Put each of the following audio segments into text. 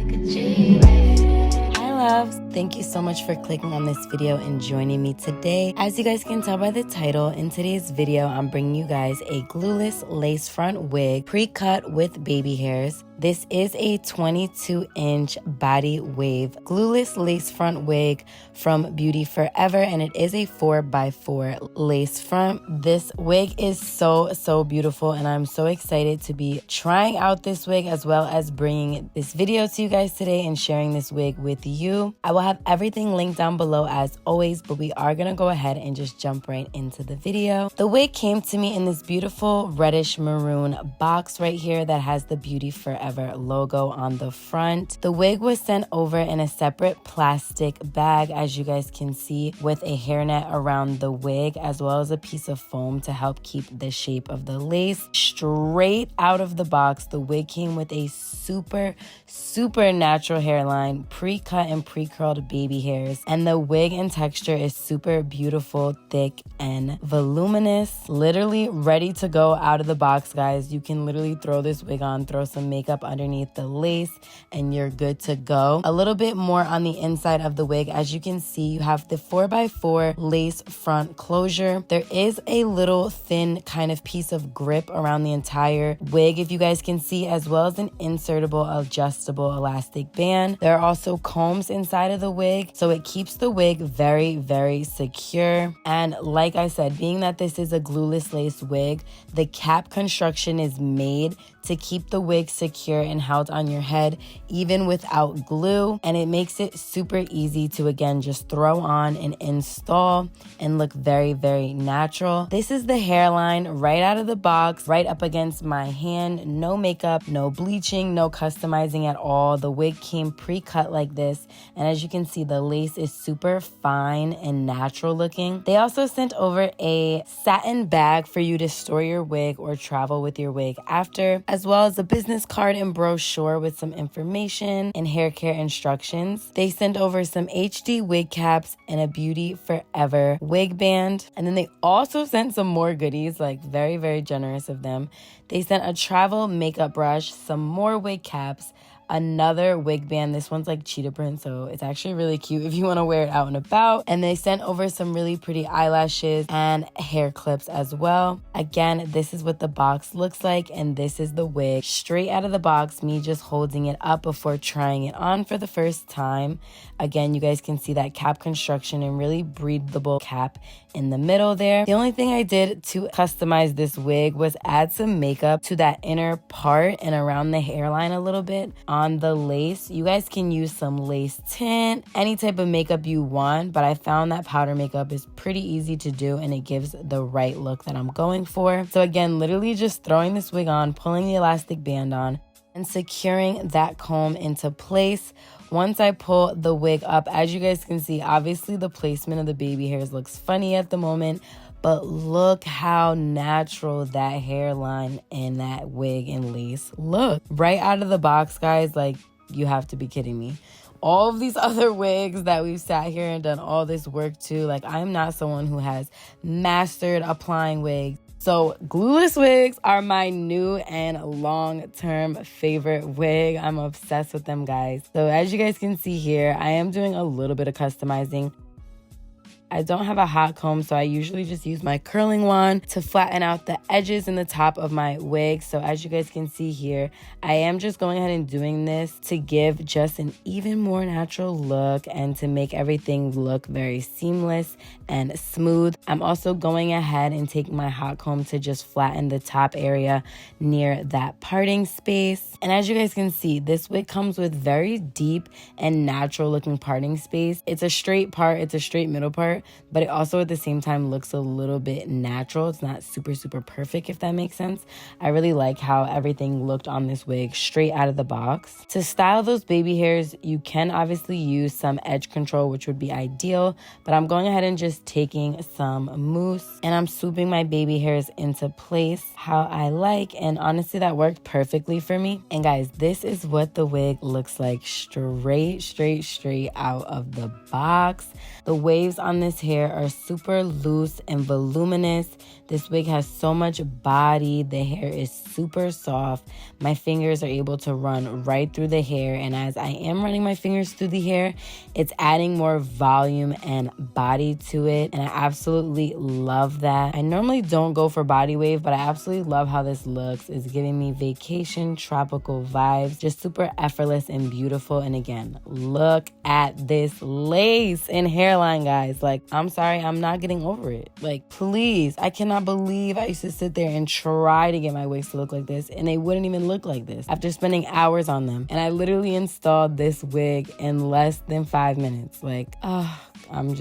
Hi loves, thank you so much for clicking on this video and joining me today. As you guys can tell by the title, in today's video I'm bringing you guys a glueless lace front wig pre-cut with baby hairs. This is a 22-inch Bodywave glueless lace front wig from Beauty Forever, and it is a 4x4 lace front. This wig is so beautiful, and I'm so excited to be trying out this wig as well as bringing this video to you guys today and sharing this wig with you. I will have everything linked down below as always, but we are gonna go ahead and just jump right into the video. The wig came to me in this beautiful reddish maroon box right here that has the Beauty Forever logo on the front. The wig was sent over in a separate plastic bag, as you guys can see, with a hairnet around the wig as well as a piece of foam to help keep the shape of the lace. Straight out of the box, the wig came with a super natural hairline, pre-cut and pre-curled baby hairs, and the wig and texture is super beautiful, thick and voluminous. Literally ready to go out of the box, guys. You can literally throw this wig on, throw some makeup underneath the lace, and you're good to go. A little bit more on the inside of the wig. As you can see, you have the 4x4 lace front closure. There is a little thin kind of piece of grip around the entire wig, if you guys can see, as well as an insertable adjustable elastic band. There are also combs inside of the wig, so it keeps the wig very secure. And like I said, being that this is a glueless lace wig, the cap construction is made to keep the wig secure and held on your head even without glue, and it makes it super easy to again just throw on and install and look very natural. This is the hairline right out of the box, right up against my hand. No makeup, no bleaching, no customizing at all. The wig came pre-cut like this, and as you can see, the lace is super fine and natural looking. They also sent over a satin bag for you to store your wig or travel with your wig after, as well as a business card and brochure with some information and hair care instructions. They sent over some HD wig caps and a Beauty Forever wig band. And then they also sent some more goodies, like very generous of them. They sent a travel makeup brush, some more wig caps, another wig band. This one's like cheetah print, so it's actually really cute if you want to wear it out and about. And they sent over some really pretty eyelashes and hair clips as well. Again, this is what the box looks like, and this is the wig straight out of the box, me just holding it up before trying it on for the first time. Again, you guys can see that cap construction and really breathable cap in the middle there. The only thing I did to customize this wig was add some makeup to that inner part and around the hairline a little bit on the lace. You guys can use some lace tint, any type of makeup you want, but I found that powder makeup is pretty easy to do and it gives the right look that I'm going for. So again, literally just throwing this wig on, pulling the elastic band on, and securing that comb into place. Once I pull the wig up, as you guys can see, obviously the placement of the baby hairs looks funny at the moment, but look how natural that hairline and that wig and lace look. Right out of the box, guys, like, you have to be kidding me. All of these other wigs that we've sat here and done all this work to, like, I'm not someone who has mastered applying wigs. So glueless wigs are my new and long-term favorite wig. I'm obsessed with them, guys. So as you guys can see here, I am doing a little bit of customizing. I don't have a hot comb, so I usually just use my curling wand to flatten out the edges and the top of my wig. So as you guys can see here, I am just going ahead and doing this to give just an even more natural look and to make everything look very seamless and smooth. I'm also going ahead and taking my hot comb to just flatten the top area near that parting space. And as you guys can see, this wig comes with very deep and natural looking parting space. It's a straight part, it's a straight middle part, but it also at the same time looks a little bit natural. It's not super perfect, if that makes sense. I really like how everything looked on this wig straight out of the box. To style those baby hairs, you can obviously use some edge control, which would be ideal, but I'm going ahead and just taking some mousse and I'm swooping my baby hairs into place how I like, and honestly that worked perfectly for me. And guys, this is what the wig looks like straight out of the box. The waves on this hair are super loose and voluminous. This wig has so much body. The hair is super soft. My fingers are able to run right through the hair, and as I am running my fingers through the hair, it's adding more volume and body to it, and I absolutely love that. I normally don't go for body wave, but I absolutely love how this looks. It's giving me vacation tropical vibes, just super effortless and beautiful. And again, look at this lace and hairline, guys. Like, I'm sorry, I'm not getting over it. Like, please, I cannot believe I used to sit there and try to get my wigs to look like this, and they wouldn't even look like this after spending hours on them. And I literally installed this wig in less than 5 minutes. Like, I'm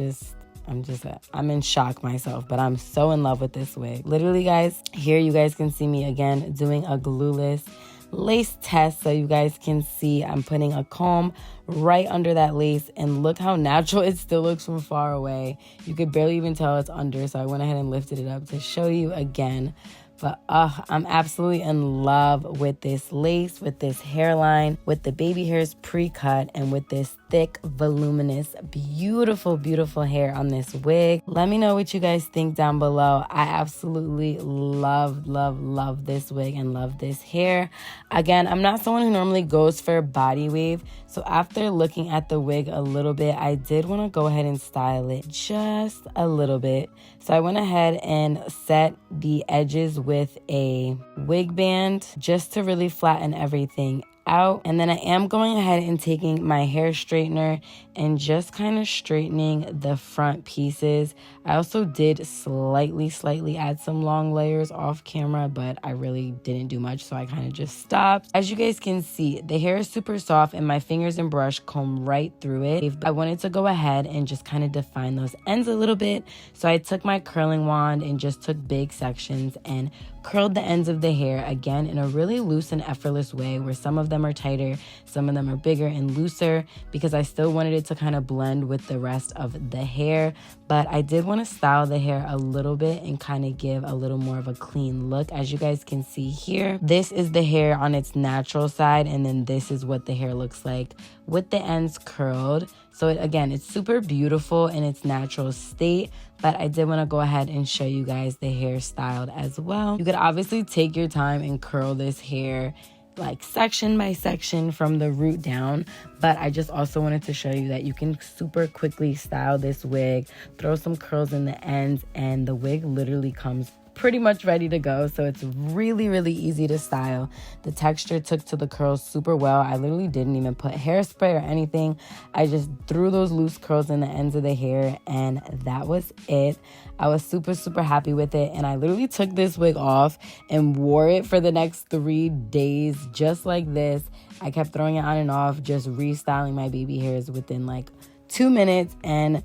in shock myself, but I'm so in love with this wig. Literally, guys, here you guys can see me again doing a glueless lace test, so you guys can see I'm putting a comb right under that lace, and look how natural it still looks from far away. You could barely even tell it's under, so I went ahead and lifted it up to show you again. But I'm absolutely in love with this lace, with this hairline, with the baby hairs pre-cut, and with this thick, voluminous, beautiful, beautiful hair on this wig. Let me know what you guys think down below. I absolutely love, love, love this wig and love this hair. Again, I'm not someone who normally goes for body wave, so after looking at the wig a little bit, I did want to go ahead and style it just a little bit. So I went ahead and set the edges with a wig band just to really flatten everything out. And then I am going ahead and taking my hair straightener and just kind of straightening the front pieces. I also did slightly add some long layers off camera, but I really didn't do much, so I kind of just stopped. As you guys can see, the hair is super soft and my fingers and brush comb right through it. I wanted to go ahead and just kind of define those ends a little bit, so I took my curling wand and just took big sections and curled the ends of the hair, again in a really loose and effortless way, where some of them are tighter, some of them are bigger and looser, because I still wanted it to kind of blend with the rest of the hair. But I did want to style the hair a little bit and kind of give a little more of a clean look. As you guys can see here, this is the hair on its natural side, and then this is what the hair looks like with the ends curled. So again, it's super beautiful in its natural state, but I did want to go ahead and show you guys the hair styled as well. You could obviously take your time and curl this hair like section by section from the root down, but I just also wanted to show you that you can super quickly style this wig, throw some curls in the ends, and the wig literally comes pretty much ready to go. So it's really easy to style. The texture took to the curls super well. I literally didn't even put hairspray or anything. I just threw those loose curls in the ends of the hair, and that was it. I was super happy with it, and I literally took this wig off and wore it for the next 3 days just like this. I kept throwing it on and off, just restyling my baby hairs within like 2 minutes, and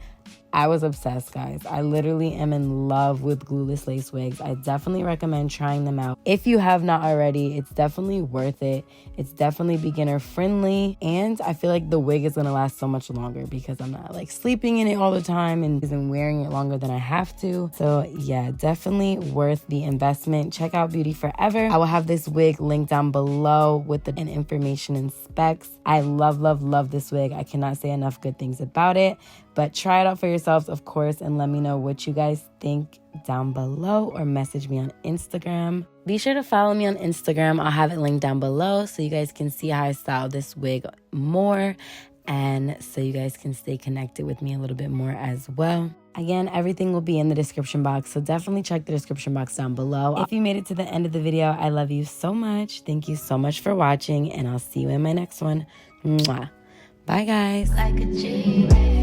I was obsessed, guys. I literally am in love with glueless lace wigs. I definitely recommend trying them out. If you have not already, it's definitely worth it. It's definitely beginner friendly, and I feel like the wig is gonna last so much longer because I'm not like sleeping in it all the time and wearing it longer than I have to. So yeah, definitely worth the investment. Check out Beauty Forever. I will have this wig linked down below with the information and specs. I love this wig. I cannot say enough good things about it. But try it out for yourselves, of course, and let me know what you guys think down below, or message me on Instagram. Be sure to follow me on Instagram. I'll have it linked down below so you guys can see how I style this wig more, and so you guys can stay connected with me a little bit more as well. Again, everything will be in the description box, so definitely check the description box down below. If you made it to the end of the video, I love you so much. Thank you so much for watching, and I'll see you in my next one. Mwah. Bye, guys. Like a G.